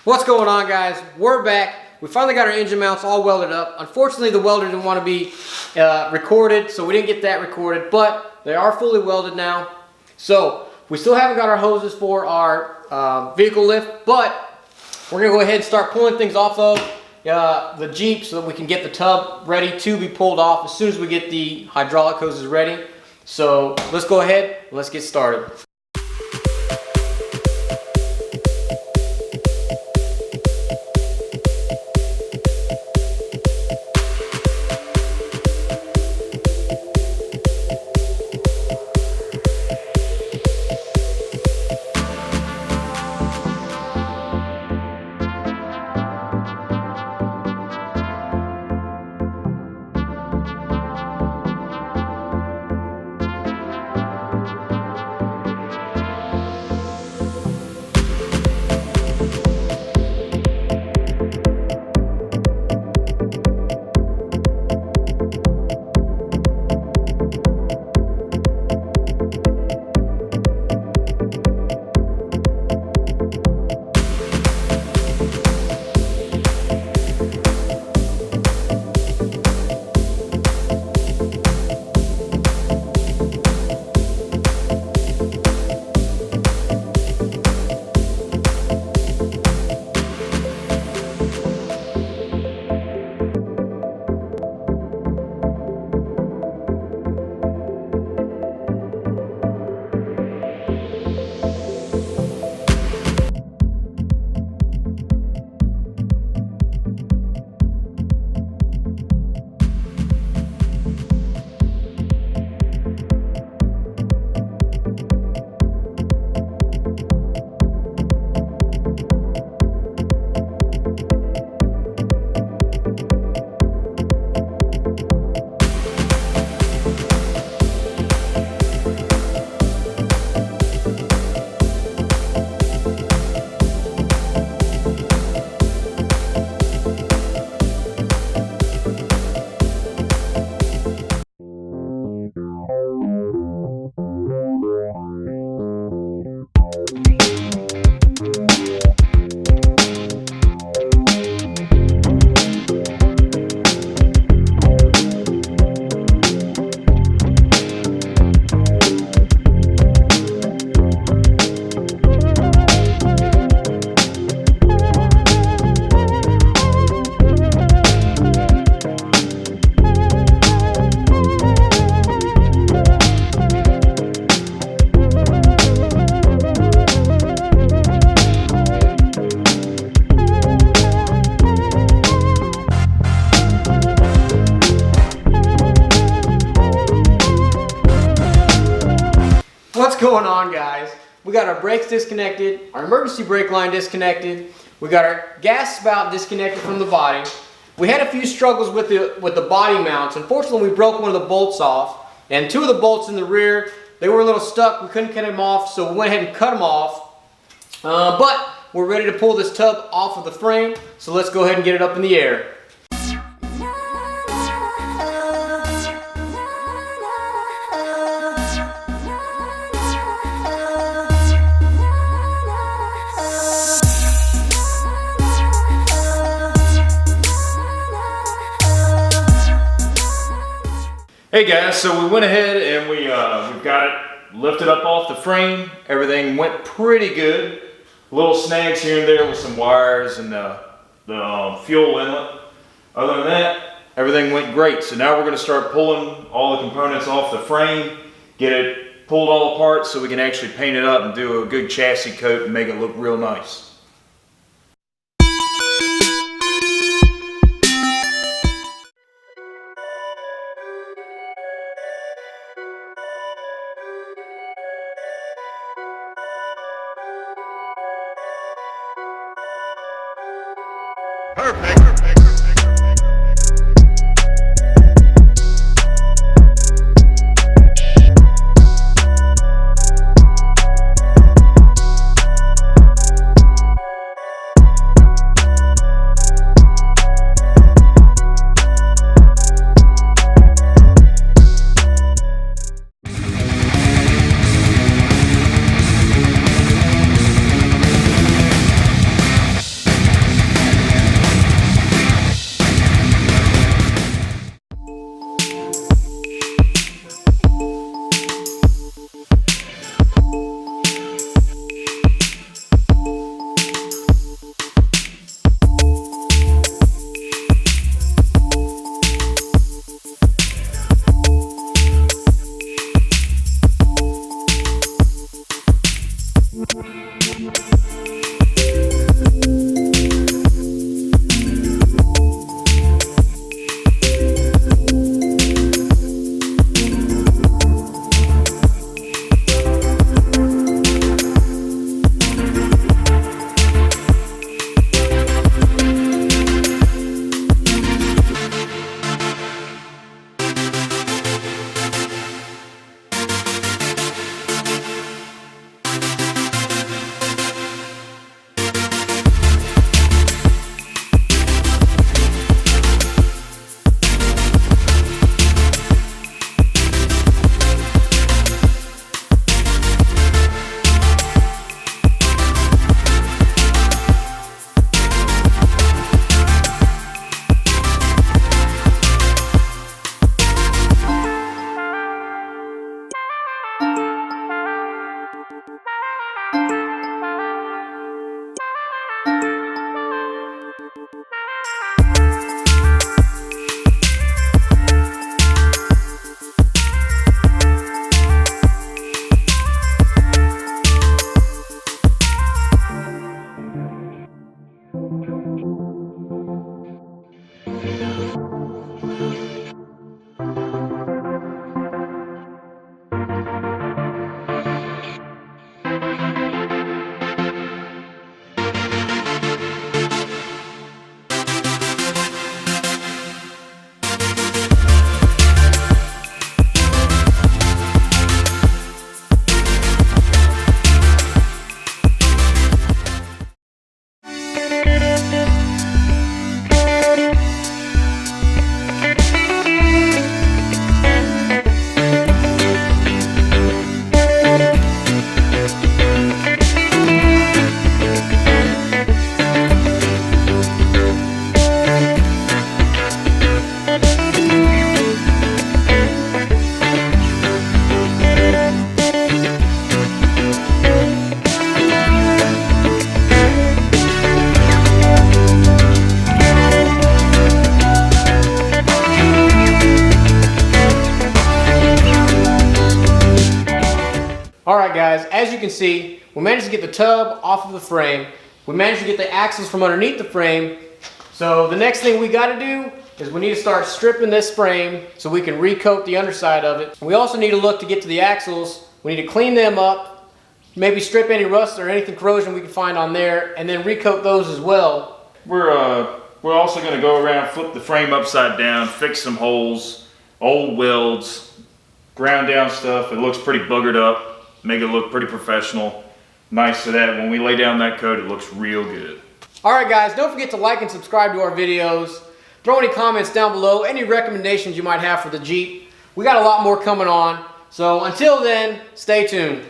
What's going on, guys? We're back. We finally got our engine mounts all welded up. Unfortunately, the welder didn't want to be recorded, so we didn't get that recorded, but they are fully welded now. So we still haven't got our hoses for our vehicle lift, but we're going to go ahead and start pulling things off of the Jeep so that we can get the tub ready to be pulled off as soon as we get the hydraulic hoses ready. So let's go ahead and let's get started. What's going on, guys? We got our brakes disconnected, our emergency brake line disconnected, we got our gas spout disconnected from the body. We had a few struggles with the body mounts. Unfortunately, we broke one of the bolts off, and two of the bolts in the rear, they were a little stuck. We couldn't cut them off, so we went ahead and cut them off. But we're ready to pull this tub off of the frame, so let's go ahead and get it up in the air. Hey guys, so we went ahead and we've got it lifted up off the frame. Everything went pretty good. Little snags here and there with some wires and the fuel inlet. Other than that, everything went great. So now we're going to start pulling all the components off the frame, get it pulled all apart so we can actually paint it up and do a good chassis coat and make it look real nice. Perfect. guys, as you can see, we managed to get the tub off of the frame. We managed to get the axles from underneath the frame. So the next thing we got to do is we need to start stripping this frame so we can recoat the underside of it. We also need to look to get to the axles. We need to clean them up, maybe strip any rust or anything corrosion we can find on there, and then recoat those as well. We're also going to go around, flip the frame upside down, fix some holes, old welds, ground down stuff. It looks pretty buggered up, make it look pretty professional. Nice so that when we lay down that coat, it looks real good. Alright guys, don't forget to like and subscribe to our videos. Throw any comments down below, any recommendations you might have for the Jeep. We got a lot more coming on. So until then, stay tuned.